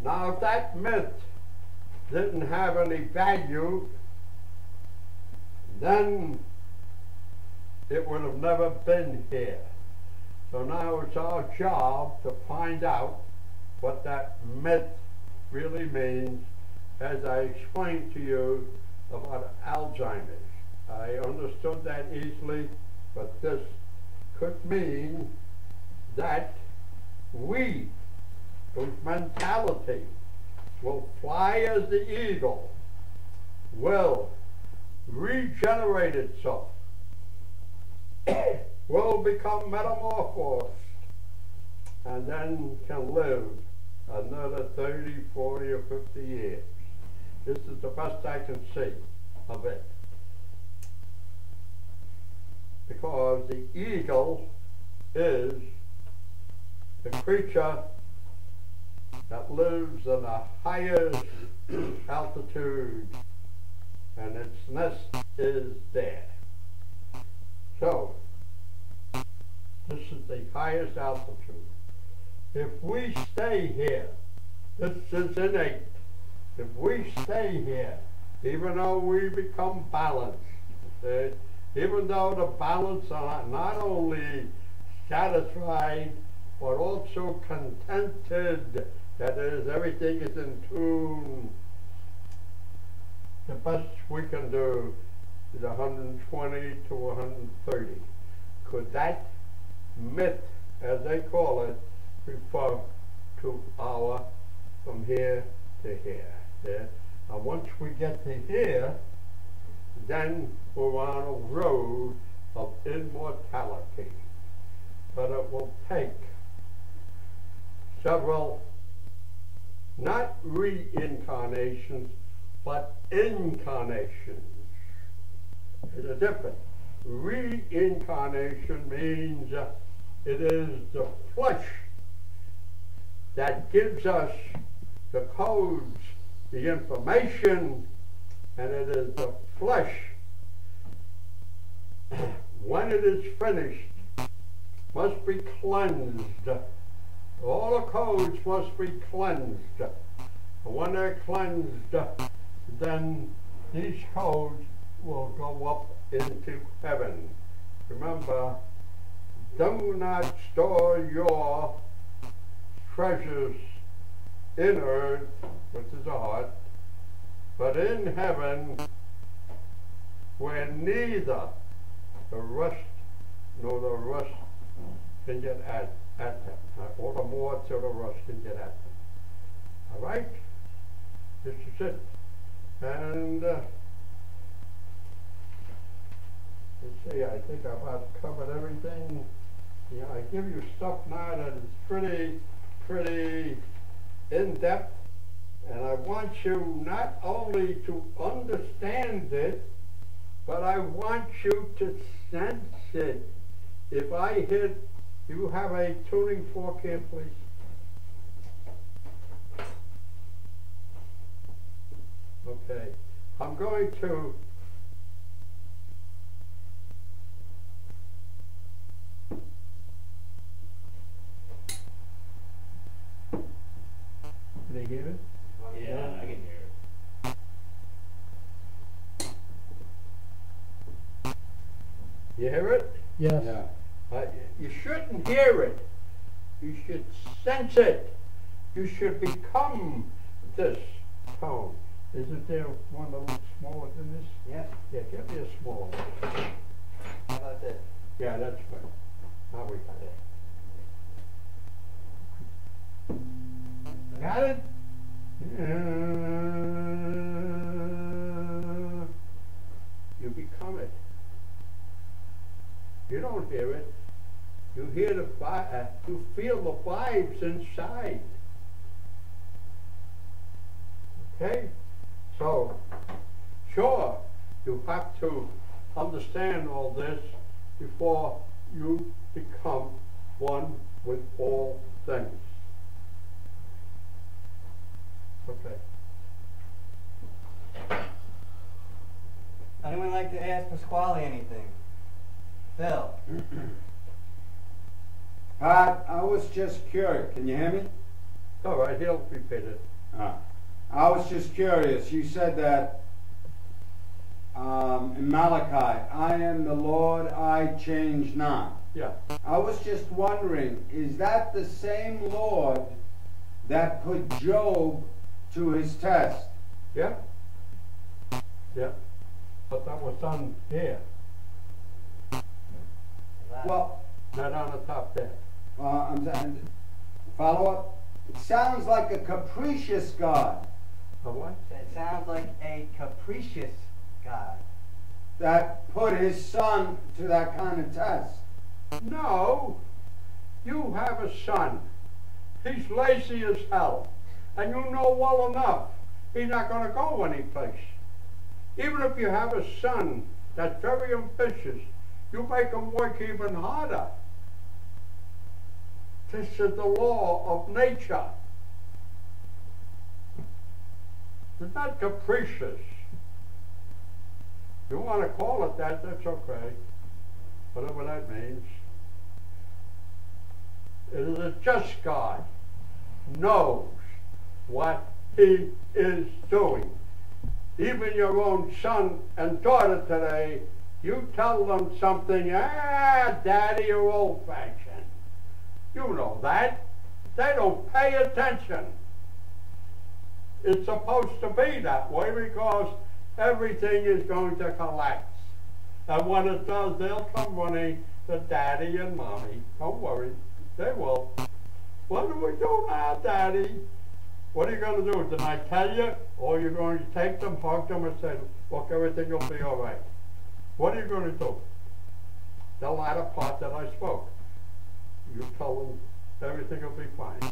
Now, if that myth didn't have any value, then it would have never been here. So now it's our job to find out what that myth really means, as I explained to you about Alzheimer's. I understood that easily, but this could mean that we, whose mentality will fly as the eagle, will regenerate itself, will become metamorphosed, and then can live another 30, 40, or 50 years. This is the best I can see of it. Because the eagle is the creature that lives in the highest altitude, and its nest is there. So, this is the highest altitude. If we stay here, this is innate. If we stay here, even though we become balanced, even though the balance are not only satisfied, but also contented, that is, everything is in tune, the best we can do is 120 to 130. Could that myth, as they call it, refer to our from here to here? Yeah? And once we get to here, then we're on a road of immortality. But it will take several, not reincarnations, but incarnations. There's a difference. Reincarnation means it is the flesh that gives us the codes, the information, and it is the flesh, when it is finished, must be cleansed. All the codes must be cleansed. And when they're cleansed, then these codes will go up into heaven. Remember, do not store your treasures in earth, which is the heart, but in heaven, where neither the rust nor the rust can get at them, or the moths or the rust can get at them. All right? This is it. And let's see, I think I've about covered everything. Yeah, I give you stuff now that is pretty in-depth, and I want you not only to understand it, but I want you to sense it. If I hit, you have a tuning fork here, please. Okay, I'm going to Can they hear it? Yeah, I can hear it. You hear it? Yes. Yeah. You shouldn't hear it. You should sense it. You should become this tone. Isn't there one a little smaller than this? Yeah. Yeah, get me a smaller one. How about this? Yeah, that's good. Now we got it. Got it? You become it. You don't hear it. You hear the you feel the vibes inside. Okay? So, sure, you have to understand all this before you become one with all things. Okay. Anyone like to ask Pasquale anything? Phil? I was just curious. Can you hear me? All right, he'll repeat it. I was just curious. You said that in Malachi, I am the Lord, I change not. Yeah. I was just wondering, is that the same Lord that put Job to his test? Yeah. Yeah. But that was done here, Well, not on the top there. I'm saying, follow up. It sounds like a capricious God A what? It sounds like a capricious God. that put his son to that kind of test. No. You have a son. He's lazy as hell. And you know well enough he's not going to go anyplace. Even if you have a son that's very ambitious, you make him work even harder. This is the law of nature. It's not capricious. You want to call it that, that's okay. Whatever that means. It is a just God. Knows what he is doing. Even your own son and daughter today, you tell them something, Daddy, you're old-fashioned. You know that. They don't pay attention. It's supposed to be that way because everything is going to collapse. And when it does, they'll come running to Daddy and Mommy. Don't worry. They will. What do we do now, Daddy? What are you going to do? Did I tell you? Or you're going to take them, hug them, and say, look, everything will be all right. What are you going to do? The latter part that I spoke. You tell them everything will be fine.